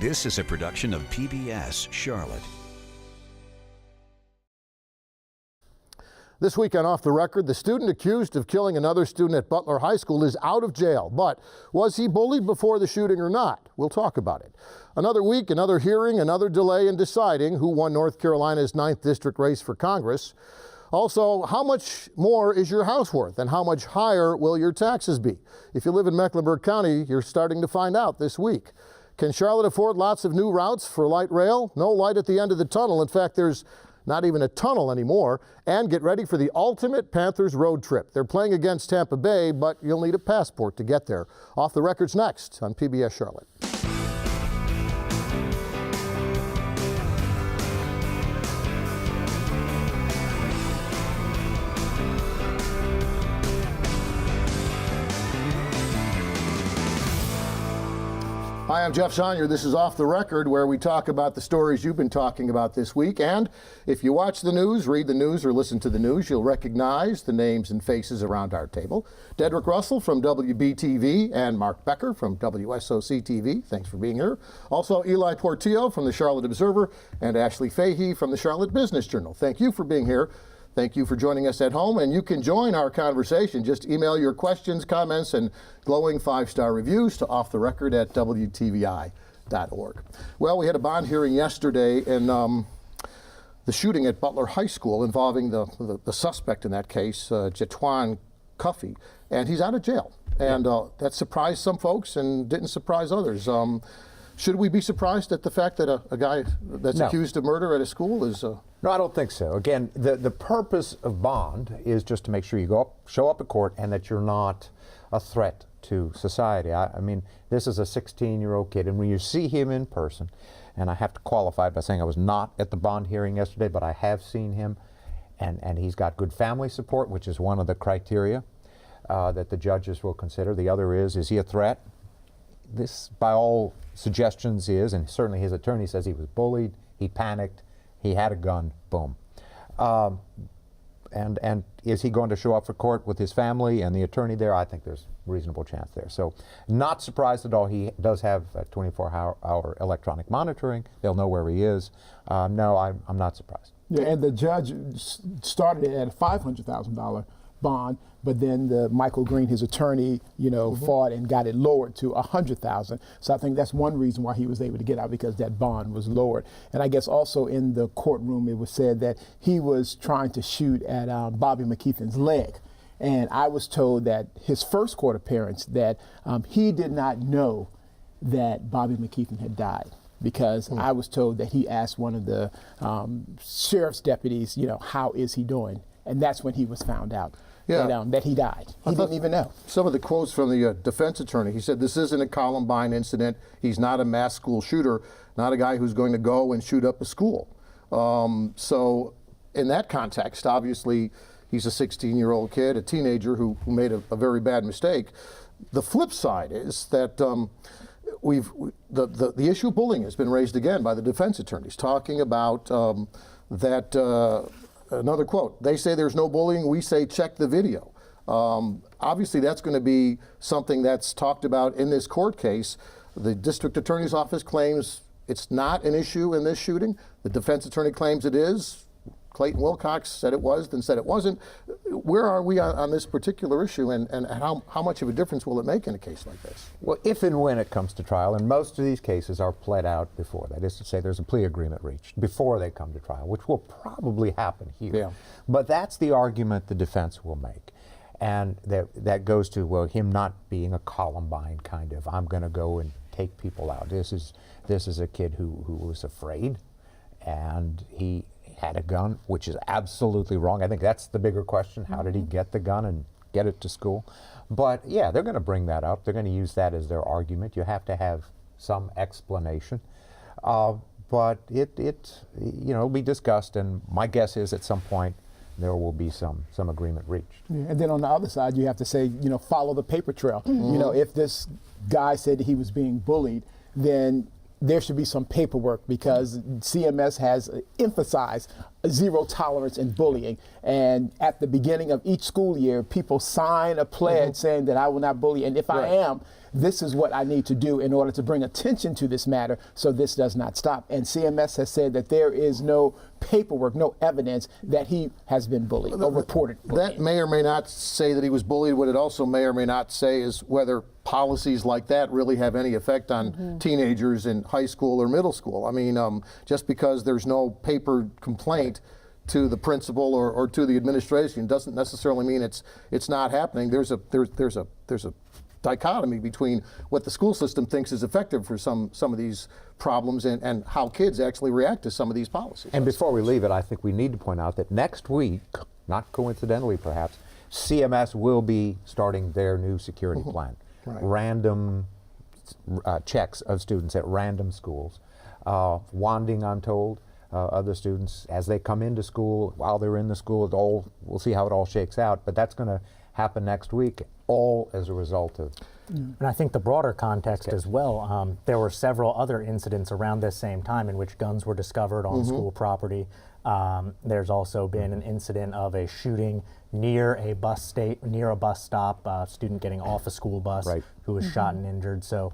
This is a production of PBS Charlotte. This week on Off the Record, the student accused of killing another student at Butler High School is out of jail. But was he bullied before the shooting or not? We'll talk about it. Another week, another hearing, another delay in deciding who won North Carolina's 9th District race for Congress. Also, how much more is your house worth and how much higher will your taxes be? If you live in Mecklenburg County, you're starting to find out this week. Can Charlotte afford lots of new routes for light rail? No light at the end of the tunnel. In fact, there's not even a tunnel anymore. And get ready for the ultimate Panthers road trip. They're playing against Tampa Bay, but you'll need a passport to get there. Off the Record's next on PBS Charlotte. Hi, I'm Jeff Sonnier. This is Off the Record, where we talk about the stories you've been talking about this week. And if you watch the news, read the news, or listen to the news, you'll recognize the names and faces around our table. Dedrick Russell from WBTV and Mark Becker from WSOC-TV. Thanks for being here. Also, Eli Portillo from the Charlotte Observer and Ashley Fahey from the Charlotte Business Journal. Thank you for being here. Thank you for joining us at home, and you can join our conversation. Just email your questions, comments, and glowing 5-star reviews to offtherecord@WTVI.org. Well, we had a bond hearing yesterday in the shooting at Butler High School involving the suspect in that case, Jatwan Cuffey, and he's out of jail. And that surprised some folks and didn't surprise others. Should we be surprised at the fact that a guy that's accused of murder at a school is... No, I don't think so. Again, the purpose of bond is just to make sure you show up at court and that you're not a threat to society. I mean, this is a 16-year-old kid, and when you see him in person, and I have to qualify it by saying I was not at the bond hearing yesterday, but I have seen him, and he's got good family support, which is one of the criteria that the judges will consider. The other is he a threat? This, by all suggestions, is, and certainly his attorney says he was bullied, he panicked, he had a gun, boom. And is he going to show up for court with his family and the attorney there? I think there's a reasonable chance there. So not surprised at all. He does have 24-hour electronic monitoring. They'll know where he is. No, I'm not surprised. Yeah, and the judge started it at a $500,000 bond, but then Michael Green, his attorney, fought and got it lowered to $100,000. So I think that's one reason why he was able to get out, because that bond was lowered. And I guess also in the courtroom it was said that he was trying to shoot at Bobby McKeithen's leg. And I was told that his first court appearance that he did not know that Bobby McKeithen had died, because I was told that he asked one of the sheriff's deputies, how is he doing? And that's when he was found out that he died. He didn't even know. Some of the quotes from the defense attorney, he said, this isn't a Columbine incident. He's not a mass school shooter, not a guy who's going to go and shoot up a school. So in that context, obviously, he's a 16-year-old kid, a teenager who made a very bad mistake. The flip side is that the issue of bullying has been raised again by the defense attorneys, talking about another quote, they say there's no bullying, we say check the video. Obviously, that's going to be something that's talked about in this court case. The district attorney's office claims it's not an issue in this shooting. The defense attorney claims it is. Clayton Wilcox said it was, then said it wasn't. Where are we on this particular issue, and how much of a difference will it make in a case like this? Well, if and when it comes to trial, and most of these cases are pled out before, that is to say there's a plea agreement reached before they come to trial, which will probably happen here. Yeah. But that's the argument the defense will make. And that goes to, well, him not being a Columbine kind of, I'm going to go and take people out. This is a kid who was afraid, and he had a gun, which is absolutely wrong. I think that's the bigger question. How did he get the gun and get it to school? But yeah, they're going to bring that up. They're going to use that as their argument. You have to have some explanation. But it'll be discussed, and my guess is at some point there will be some agreement reached. Yeah, and then on the other side, you have to say, follow the paper trail. Mm-hmm. If this guy said he was being bullied, then there should be some paperwork, because CMS has emphasized zero tolerance in bullying. And at the beginning of each school year, people sign a pledge saying that I will not bully. And if I am, this is what I need to do in order to bring attention to this matter so this does not stop. And CMS has said that there is no paperwork, no evidence that he has been bullied or reported bullying. That may or may not say that he was bullied. What it also may or may not say is whether policies like that really have any effect on teenagers in high school or middle school. I mean, just because there's no paper complaint to the principal or to the administration doesn't necessarily mean it's not happening. There's a dichotomy between what the school system thinks is effective for some of these problems and how kids actually react to some of these policies. And before we leave it, I think we need to point out that next week, not coincidentally perhaps, CMS will be starting their new security plan. Right. Random checks of students at random schools. Wanding, I'm told, other students as they come into school, while they're in the school, we'll see how it all shakes out, but that's going to happen next week, all as a result of. And I think the broader context as well, there were several other incidents around this same time in which guns were discovered on school property. There's also been an incident of a shooting near a bus stop, a student getting off a school bus who was shot and injured. So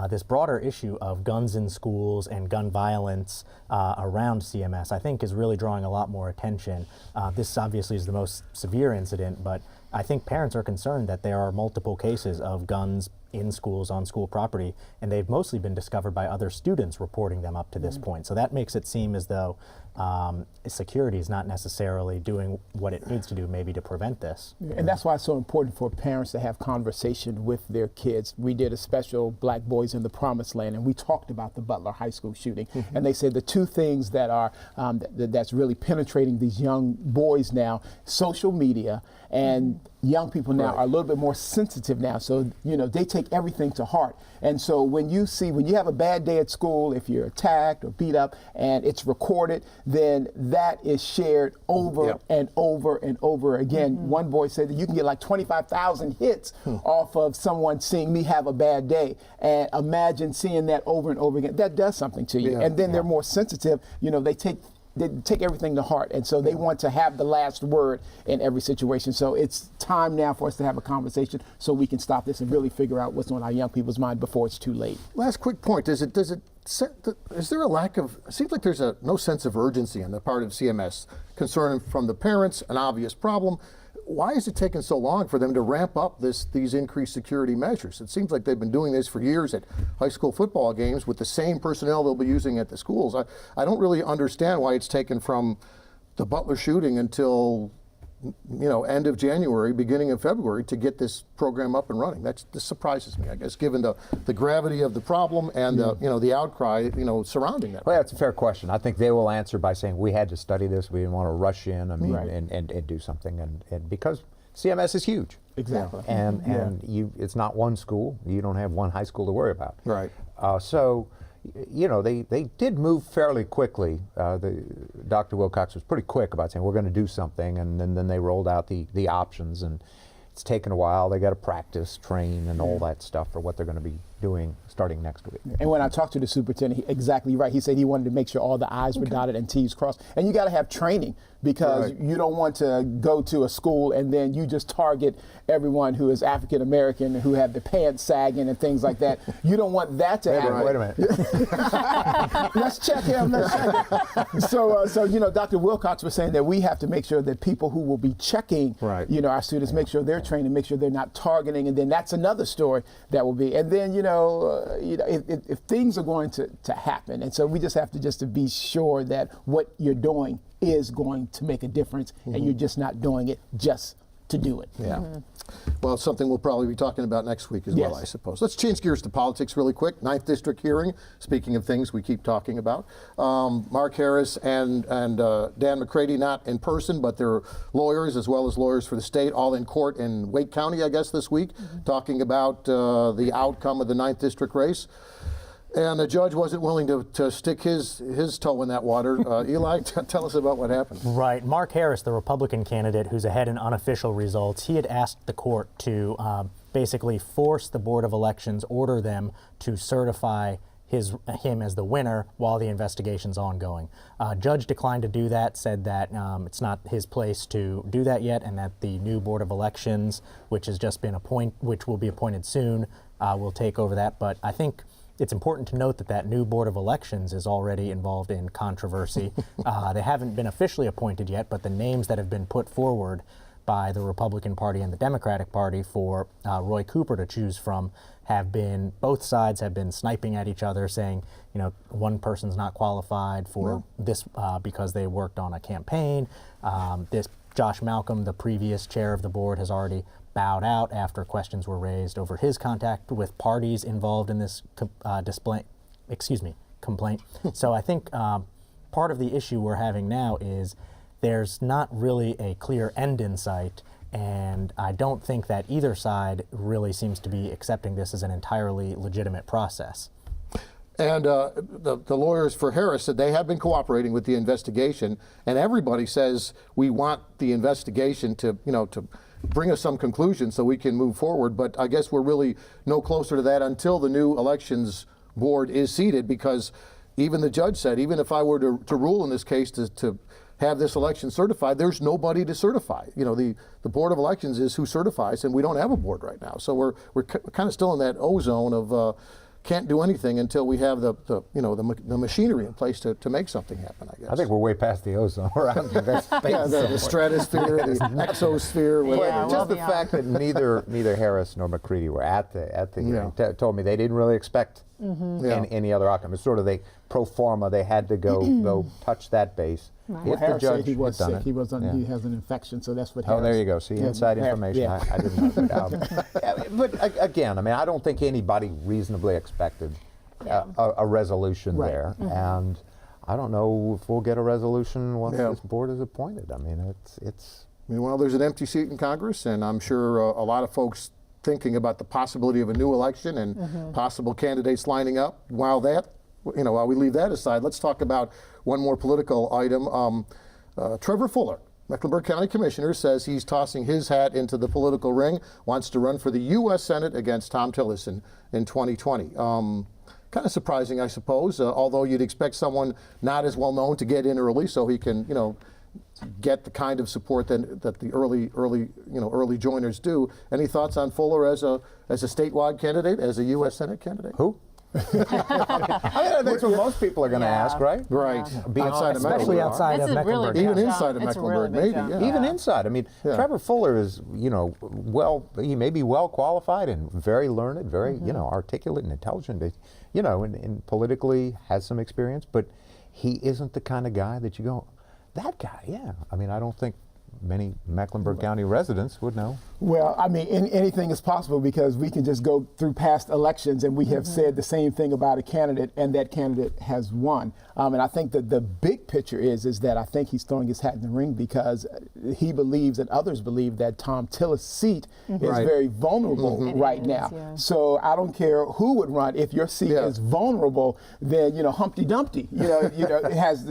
this broader issue of guns in schools and gun violence around CMS, I think, is really drawing a lot more attention. This obviously is the most severe incident, but I think parents are concerned that there are multiple cases of guns in schools on school property, and they've mostly been discovered by other students reporting them up to this point. So that makes it seem as though security is not necessarily doing what it needs to do maybe to prevent this. And that's why it's so important for parents to have conversation with their kids. We did a special Black Boys in the Promised Land, and we talked about the Butler High School shooting. And they said the two things that are that's really penetrating these young boys now, social media, and young people now are a little bit more sensitive now. So, you know, they take everything to heart. And so when you have a bad day at school, if you're attacked or beat up and it's recorded, then that is shared over and over and over again. One boy said that you can get like 25,000 hits off of someone seeing me have a bad day. And imagine seeing that over and over again. That does something to you. And then they're more sensitive. You know, they take everything to heart, and so they want to have the last word in every situation. So it's time now for us to have a conversation so we can stop this and really figure out what's on our young people's mind before it's too late. Last quick point, is there a lack of, it seems like there's no sense of urgency on the part of CMS, concern from the parents, an obvious problem. Why is it taking so long for them to ramp up these increased security measures? It seems like they've been doing this for years at high school football games with the same personnel they'll be using at the schools. I don't really understand why it's taken from the Butler shooting until end of January, beginning of February to get this program up and running. This surprises me, I guess, given the gravity of the problem and the outcry surrounding that. Well, that's a fair question. I think they will answer by saying we had to study this. We didn't want to rush in. I mean, and do something, and because CMS is huge. Exactly. And it's not one school. You don't have one high school to worry about. Right. So, they did move fairly quickly. Dr. Wilcox was pretty quick about saying we're going to do something, and then they rolled out the options, and it's taken a while. They got to practice, train, and all that stuff for what they're going to be doing starting next week. And when I talked to the superintendent, exactly right. He said he wanted to make sure all the I's were dotted and T's crossed. And you got to have training, because you don't want to go to a school and then you just target everyone who is African American, who have the pants sagging and things like that. You don't want that to happen. Wait a minute. Let's check him. So Dr. Wilcox was saying that we have to make sure that people who will be checking, our students, make sure they're trained and make sure they're not targeting. And then that's another story that will be. And then, if things are going to happen, and so we just have to be sure that what you're doing is going to make a difference, and you're just not doing it just to do it. Well, it's something we'll probably be talking about next week as well, I suppose. Let's change gears to politics really quick. 9th District hearing, speaking of things we keep talking about. Mark Harris and Dan McCready, not in person, but they're lawyers as well as lawyers for the state, all in court in Wake County, I guess, this week, talking about the outcome of the 9th District race. And the judge wasn't willing to stick his toe in that water. Eli, tell us about what happened. Right. Mark Harris, the Republican candidate who's ahead in unofficial results, he had asked the court to basically force the Board of Elections, order them to certify him as the winner while the investigation's ongoing. Judge declined to do that, said that it's not his place to do that yet, and that the new Board of Elections, which has just been which will be appointed soon, will take over that. But I think it's important to note that that new Board of Elections is already involved in controversy. They haven't been officially appointed yet, but the names that have been put forward by the Republican Party and the Democratic Party for Roy Cooper to choose from have been, both sides have been sniping at each other, saying, you know, one person's not qualified for this because they worked on a campaign. This Josh Malcolm, the previous chair of the board, has already bowed out after questions were raised over his contact with parties involved in this complaint. So I think part of the issue we're having now is there's not really a clear end in sight, and I don't think that either side really seems to be accepting this as an entirely legitimate process. And the lawyers for Harris said they have been cooperating with the investigation, and everybody says we want the investigation to, you know, to bring us some conclusion so we can move forward. But I guess we're really no closer to that until the new elections board is seated, because even the judge said, even if I were to rule in this case to have this election certified, there's nobody to certify. You know, the Board of Elections is who certifies, and we don't have a board right now. So we're kind of still in that O-zone of can't do anything until we have the machinery in place to make something happen, I guess. I think we're way past the ozone. We're out in the space. Yeah, the stratosphere, the exosphere, whatever. Just the fact that neither Harris nor McCready were at the hearing told me they didn't really expect any other outcome. It's sort of pro forma. They had to go touch that base. Well, If the Harris judge said he was had done sick. it. He has an infection, so that's what. Oh, there you go. See, inside information. Yeah. I didn't know that. But again, I mean, I don't think anybody reasonably expected a resolution there, and I don't know if we'll get a resolution once this board is appointed. I mean, it's. Well, there's an empty seat in Congress, and I'm sure a lot of folks thinking about the possibility of a new election and possible candidates lining up. While we leave that aside, let's talk about one more political item. Trevor Fuller, Mecklenburg County Commissioner, says he's tossing his hat into the political ring, wants to run for the U.S. Senate against Thom Tillis in 2020. Kind of surprising, I suppose, although you'd expect someone not as well known to get in early so he can, get the kind of support that the early joiners do. Any thoughts on Fuller as a statewide candidate, as a U.S. Senate candidate? Who? I mean, that's what most people are going to ask, right? Right. Especially outside of Mecklenburg. Even inside of Mecklenburg, maybe. Yeah. Even inside. I mean, Trevor Fuller is, he may be well qualified and very learned, very, articulate and intelligent, and politically has some experience, but he isn't the kind of guy that you go, that guy, yeah. I mean, I don't think many Mecklenburg County residents would know. Well, I mean, anything is possible because we can just go through past elections and we have said the same thing about a candidate, and that candidate has won. And I think that the big picture is that I think he's throwing his hat in the ring because he believes and others believe that Thom Tillis' seat is very vulnerable right now. Yeah. So I don't care who would run. If your seat is vulnerable, then Humpty Dumpty, it has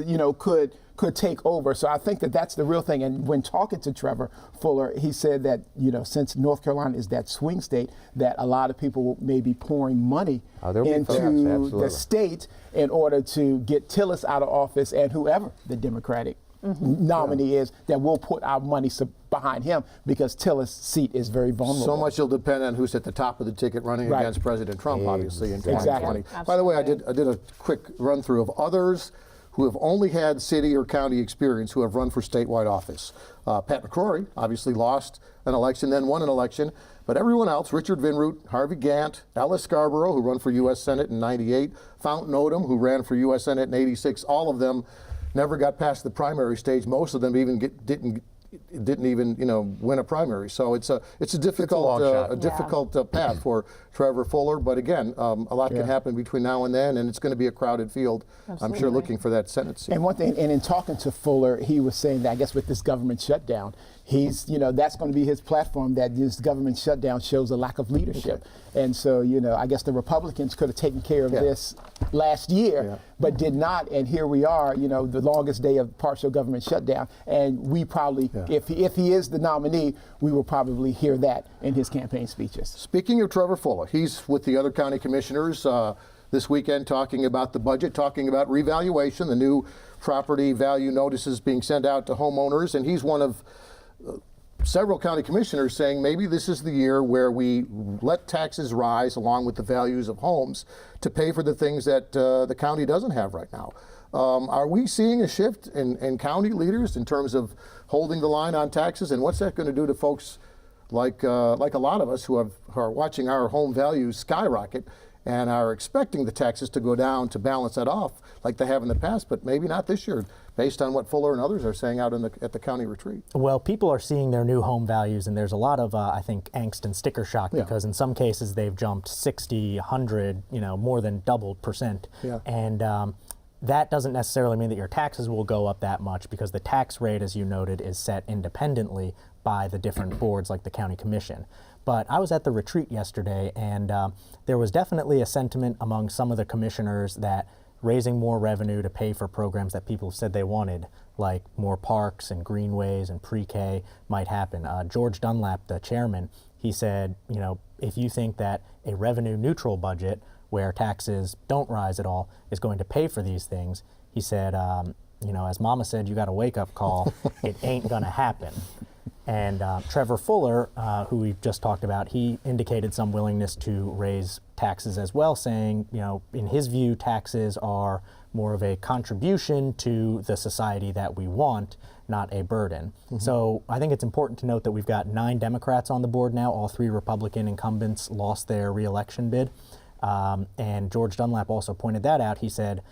could take over. So I think that that's the real thing. And when talking to Trevor Fuller, he said that, since North Carolina is that swing state, that a lot of people may be pouring money into the state in order to get Tillis out of office, and whoever the Democratic nominee is, that we'll put our money behind him because Tillis' seat is very vulnerable. So much will depend on who's at the top of the ticket running against President Trump, obviously, in 2020. Exactly. By the way, I did a quick run through of others who have only had city or county experience who have run for statewide office. Pat McCrory obviously lost an election, then won an election, but everyone else, Richard Vinroot, Harvey Gantt, Ellis Scarborough, who ran for U.S. Senate in '98, Fountain Odom, who ran for U.S. Senate in '86, all of them never got past the primary stage. Most of them even didn't even win a primary. So it's a difficult path for Trevor Fuller. But again, a lot can happen between now and then, and it's going to be a crowded field. Absolutely. I'm sure looking for that Senate seat. And one thing, and in talking to Fuller, he was saying that I guess with this government shutdown, he's that's going to be his platform. That this government shutdown shows a lack of leadership. Okay. And so I guess the Republicans could have taken care of this last year, but did not. And here we are, the longest day of partial government shutdown, and we probably. If he is the nominee, we will probably hear that in his campaign speeches. Speaking of Trevor Fuller, he's with the other county commissioners this weekend talking about the budget, talking about revaluation, the new property value notices being sent out to homeowners, and he's one of several county commissioners saying maybe this is the year where we let taxes rise along with the values of homes to pay for the things that the county doesn't have right now. Are we seeing a shift in county leaders in terms of holding the line on taxes, and what's that going to do to folks like a lot of us who are watching our home values skyrocket and are expecting the taxes to go down to balance that off like they have in the past, but maybe not this year, based on what Fuller and others are saying out at the county retreat? Well, people are seeing their new home values, and there's a lot of, I think, angst and sticker shock because in some cases they've jumped 60, 100, more than doubled percent. Yeah. And that doesn't necessarily mean that your taxes will go up that much because the tax rate, as you noted, is set independently by the different boards like the county commission. But I was at the retreat yesterday, and there was definitely a sentiment among some of the commissioners that raising more revenue to pay for programs that people said they wanted, like more parks and greenways and pre-K, might happen. George Dunlap, the chairman, he said, if you think that a revenue neutral budget where taxes don't rise at all is going to pay for these things, he said, as Mama said, you got a wake-up call. It ain't going to happen. And Trevor Fuller, who we've just talked about, he indicated some willingness to raise taxes as well, saying, in his view, taxes are more of a contribution to the society that we want, not a burden. Mm-hmm. So I think it's important to note that we've got 9 Democrats on the board now. All 3 Republican incumbents lost their re-election bid. And George Dunlap also pointed that out. He said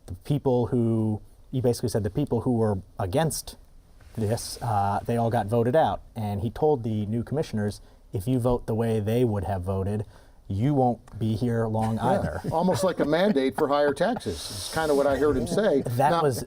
the people who were against this, they all got voted out. And he told the new commissioners, if you vote the way they would have voted, you won't be here long either. Almost like a mandate for higher taxes. It's kind of what I heard him say. That was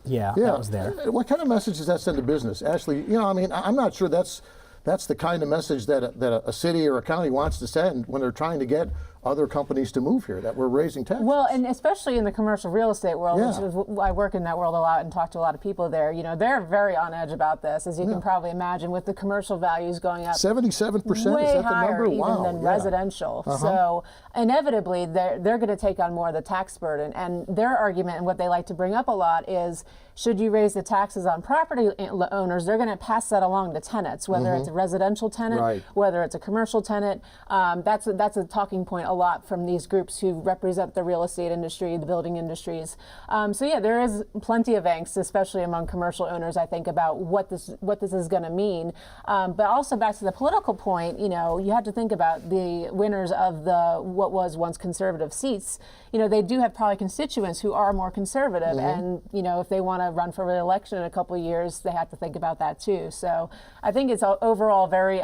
there. What kind of message does that send to business? Ashley, I'm not sure that's the kind of message that a city or a county wants to send when they're trying to get other companies to move here, that we're raising taxes. Well, and especially in the commercial real estate world, which is, I work in that world a lot and talk to a lot of people there, they're very on edge about this, as you can probably imagine, with the commercial values going up 77%, way is that the higher number? even than residential. So inevitably, they're going to take on more of the tax burden. And their argument, and what they like to bring up a lot, is should you raise the taxes on property owners, they're going to pass that along to tenants, whether it's a residential tenant, whether it's a commercial tenant. That's a talking point a lot from these groups who represent the real estate industry, the building industries. There is plenty of angst, especially among commercial owners, I think, about what this is going to mean. But also back to the political point, you have to think about the winners of what was once conservative seats. They do have probably constituents who are more conservative, and if they want to run for re-election in a couple of years, they have to think about that too. So I think it's overall very,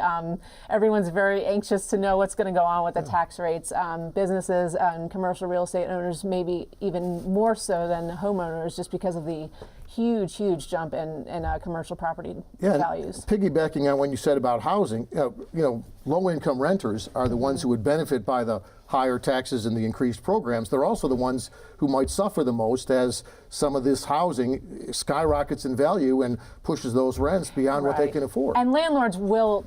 everyone's very anxious to know what's going to go on with the tax rates. Businesses and commercial real estate owners maybe even more so than homeowners, just because of the huge jump in commercial property values. Piggybacking on what you said about housing, low-income renters are the ones who would benefit by the higher taxes and the increased programs. They're also the ones who might suffer the most as some of this housing skyrockets in value and pushes those rents beyond what they can afford. And landlords will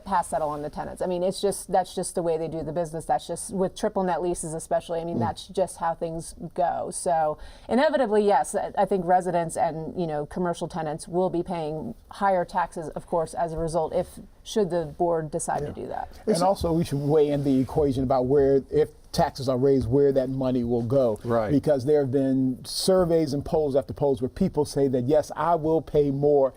pass that along to tenants. I mean, that's just the way they do the business. That's just with triple net leases, especially. I mean, that's just how things go. So inevitably, yes, I think residents and commercial tenants will be paying higher taxes, of course, as a result, should the board decide to do that. And also, we should weigh in the equation about where, if taxes are raised, where that money will go. Right. Because there have been surveys and polls after polls where people say that, yes, I will pay more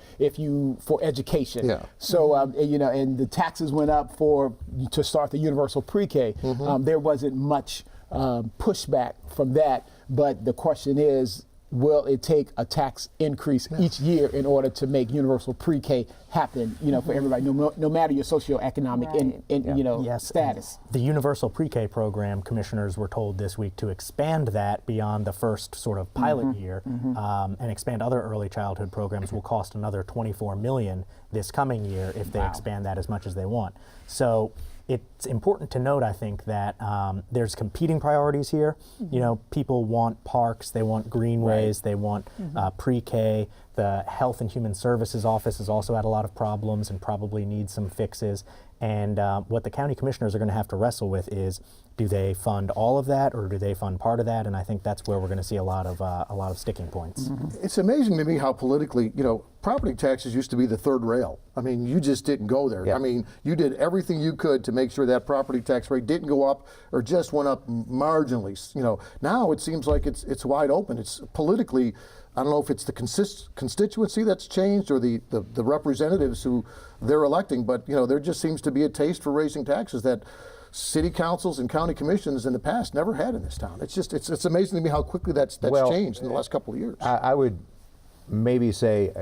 for education. Yeah. So, and the taxes went up to start the universal pre-K. There wasn't much pushback from that. But the question is, will it take a tax increase each year in order to make universal pre-K happen, for everybody, no matter your socioeconomic status? The universal pre-K program, commissioners were told this week to expand that beyond the first sort of pilot year, and expand other early childhood programs will cost another $24 million this coming year if they expand that as much as they want. So it's important to note, I think, that there's competing priorities here. People want parks, they want greenways, they want pre-K. The Health and Human Services Office has also had a lot of problems and probably needs some fixes. And what the county commissioners are going to have to wrestle with is, Do they fund all of that, or do they fund part of that? And I think that's where we're going to see a lot of sticking points. It's amazing to me how politically, property taxes used to be the third rail. I mean, you just didn't go there. Yeah. I mean, you did everything you could to make sure that property tax rate didn't go up or just went up marginally. Now it seems like it's wide open. It's politically, I don't know if it's the constituency that's changed or the representatives who they're electing, but there just seems to be a taste for raising taxes that city councils and county commissions in the past never had in this town. It's amazing to me how quickly that's changed in the last couple of years. I would maybe say,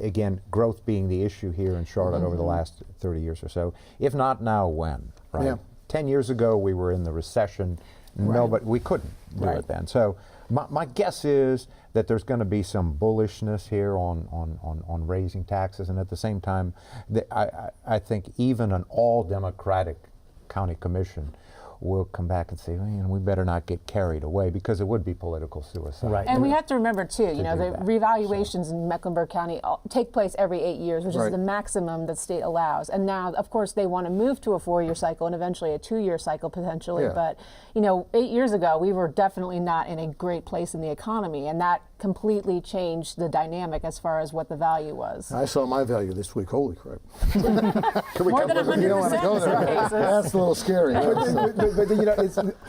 again, growth being the issue here in Charlotte over the last 30 years or so. If not now, when? Right? Yeah. 10 years ago, we were in the recession. No, but we couldn't do it then. So my guess is that there's going to be some bullishness here on raising taxes, and at the same time, I think even an all-Democratic county commission will come back and say, we better not get carried away, because it would be political suicide. Right. And we have to remember too, the that. revaluations in Mecklenburg County take place every 8 years, which is the maximum that state allows. And now, of course, they want to move to a 4-year cycle and eventually a 2-year cycle potentially. Yeah. But 8 years ago, we were definitely not in a great place in the economy, and that completely changed the dynamic as far as what the value was. I saw my value this week. Holy crap! More than 100% You don't want to go in some there. cases. That's a little scary. But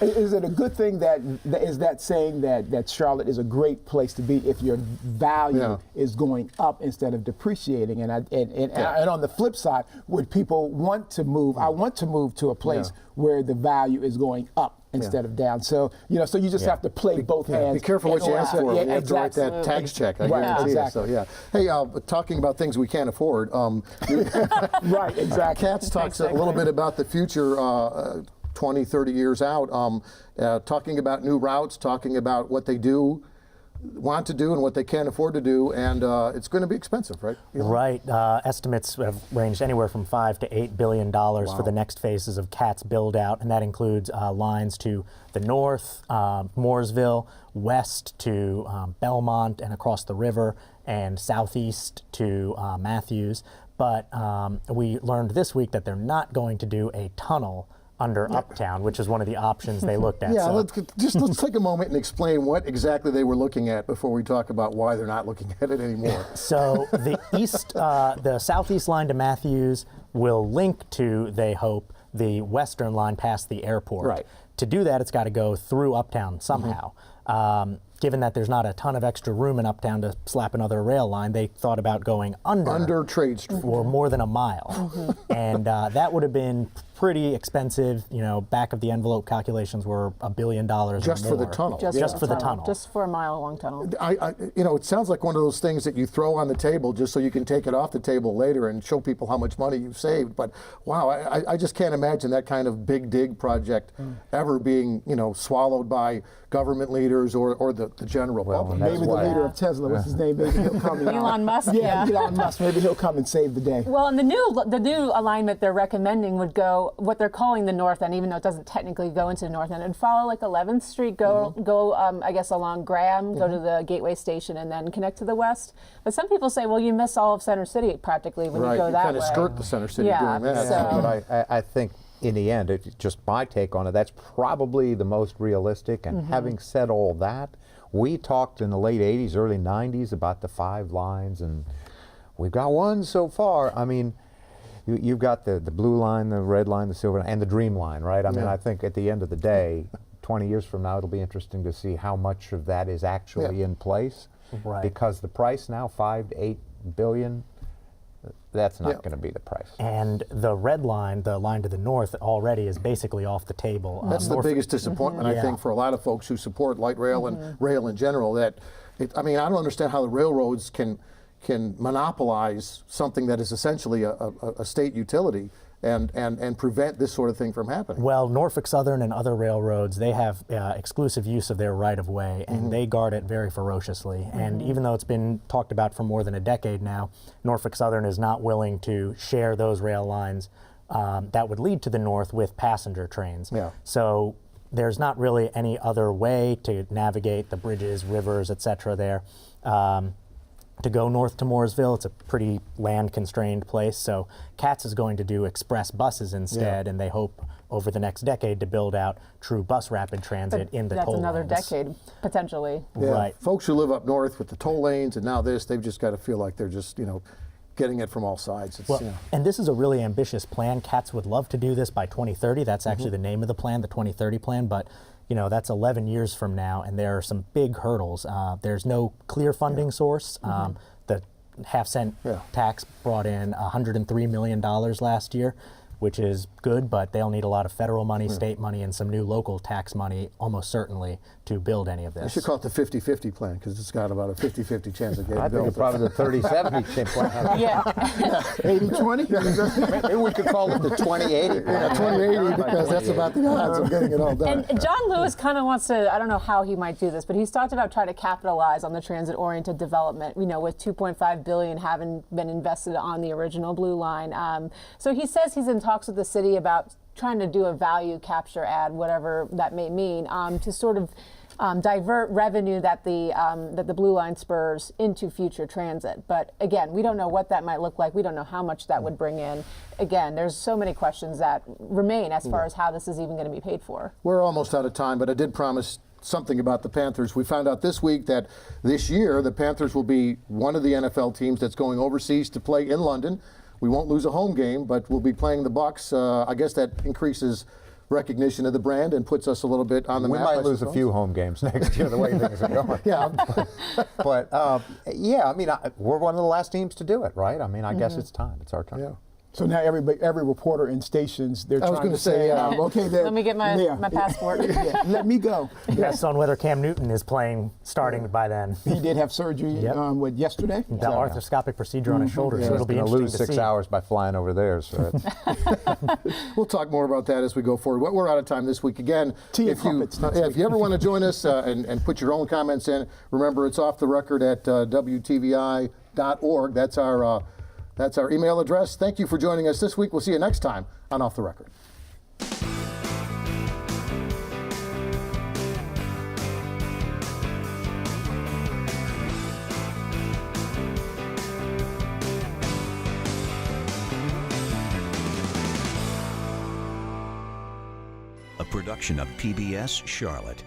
is it a good thing that saying that Charlotte is a great place to be if your value is going up instead of depreciating? And on the flip side, would people want to move? I want to move to a place where the value is going up instead of down. So so you just have to play both hands. Be careful what you ask for. Yeah, You have to write that exactly. tax check. I Right, guarantee exactly. it. So hey, talking about things we can't afford. Right, exactly. Katz talks a little bit about the future. 20, 30 years out, talking about new routes, talking about what they want to do and what they can't afford to do, and it's going to be expensive, right? Right. Estimates have ranged anywhere from $5 to $8 billion for the next phases of CAT's build out, and that includes lines to the north, Mooresville, west to Belmont and across the river, and southeast to Matthews. But we learned this week that they're not going to do a tunnel under Uptown, which is one of the options they looked at. Yeah, So- let's take a moment and explain what exactly they were looking at before we talk about why they're not looking at it anymore. So the southeast line to Matthews will link to, they hope, the western line past the airport. Right. To do that, it's got to go through Uptown somehow. Given that there's not a ton of extra room in Uptown to slap another rail line, they thought about going under Trade Street. for more than a mile. And that would have been pretty expensive. Back of the envelope calculations were $1 billion Just or for the more. tunnel. Just for the tunnel. Just for a mile-long tunnel. It sounds like one of those things that you throw on the table just so you can take it off the table later and show people how much money you've saved. But wow, I just can't imagine that kind of big dig project ever being, swallowed by government leaders or the general public. that's Maybe the why- leader of Tesla, what's his name? Maybe he'll come and Elon Musk, Yeah, yeah. Elon Musk. Maybe he'll come and save the day. Well, and the new alignment they're recommending would go what they're calling the north end, even though it doesn't technically go into the north end, and follow like 11th Street, go I guess along Graham, go to the Gateway Station, and then connect to the west. But some people say, well, you miss all of Center City practically when you go that kind way. of skirt the center city Yeah, doing that. so- But I think in the end, it's just my take on it, that's probably the most realistic. And having said all that, we talked in the late 80s, early 90s about the 5 lines, and we've got one so far. I mean, you've got the blue line, the red line, the silver line, and the dream line, right? I mean, I think at the end of the day, 20 years from now, it'll be interesting to see how much of that is actually in place. Right. Because the price now, $5 to $8 billion, that's not going to be the price. And the red line, the line to the north, already is basically off the table. That's the Norfolk- biggest disappointment, I think, for a lot of folks who support light rail and rail in general. I don't understand how the railroads can monopolize something that is essentially a state utility and prevent this sort of thing from happening. Well, Norfolk Southern and other railroads, they have exclusive use of their right-of-way, and they guard it very ferociously. And even though it's been talked about for more than a decade now, Norfolk Southern is not willing to share those rail lines that would lead to the north with passenger trains. Yeah. So there's not really any other way to navigate the bridges, rivers, et cetera there. to go north to Mooresville. It's a pretty land-constrained place, so CATS is going to do express buses instead, and they hope over the next decade to build out true bus rapid transit in the toll That's another lanes. decade, potentially. Yeah. Right. Folks who live up north with the toll lanes and now this, they've just got to feel like they're just, getting it from all sides. It's, Well, and this is a really ambitious plan. CATS would love to do this by 2030. That's actually the name of the plan, the 2030 plan, but that's 11 years from now, and there are some big hurdles. There's no clear funding source. The half-cent tax brought in $103 million last year, which is good, but they'll need a lot of federal money, state money, and some new local tax money, almost certainly, to build any of this. I should call it the 50-50 plan because it's got about a 50-50 chance of getting I think built. it's probably the 30-70 plan. Yeah. 80-20? Maybe we could call it the 2080 plan. 2080 because that's about the odds of getting it all done. And John Lewis kind of wants to, I don't know how he might do this, but he's talked about trying to capitalize on the transit-oriented development, with $2.5 billion having been invested on the original Blue Line. So he says he's in talks with the city about trying to do a value capture ad, whatever that may mean, to sort of divert revenue that the Blue Line spurs into future transit. But again, we don't know what that might look like. We don't know how much that would bring in. Again, there's so many questions that remain as far as how this is even going to be paid for. We're almost out of time, but I did promise something about the Panthers. We found out this week that this year the Panthers will be one of the NFL teams that's going overseas to play in London. We won't lose a home game, but we'll be playing the Bucks. I guess that increases recognition of the brand and puts us a little bit on the We map. might lose a few home games next year, the way things are going. Yeah. But we're one of the last teams to do it, right? I guess it's time. It's our time. Yeah. So now every reporter in stations, they're I was trying gonna to say, say, okay, Let me get my passport. let me go. That's on whether Cam Newton is playing starting by then. He did have surgery, yesterday? The arthroscopic procedure on his shoulder, so He's it'll be going to interesting lose to 6 see. hours by flying over there. So We'll talk more about that as we go forward. We're out of time this week. Again, Tea and crumpets next if you ever want to join us and put your own comments in, remember it's off the record at WTVI.org. That's our email address. Thank you for joining us this week. We'll see you next time on Off the Record. A production of PBS Charlotte.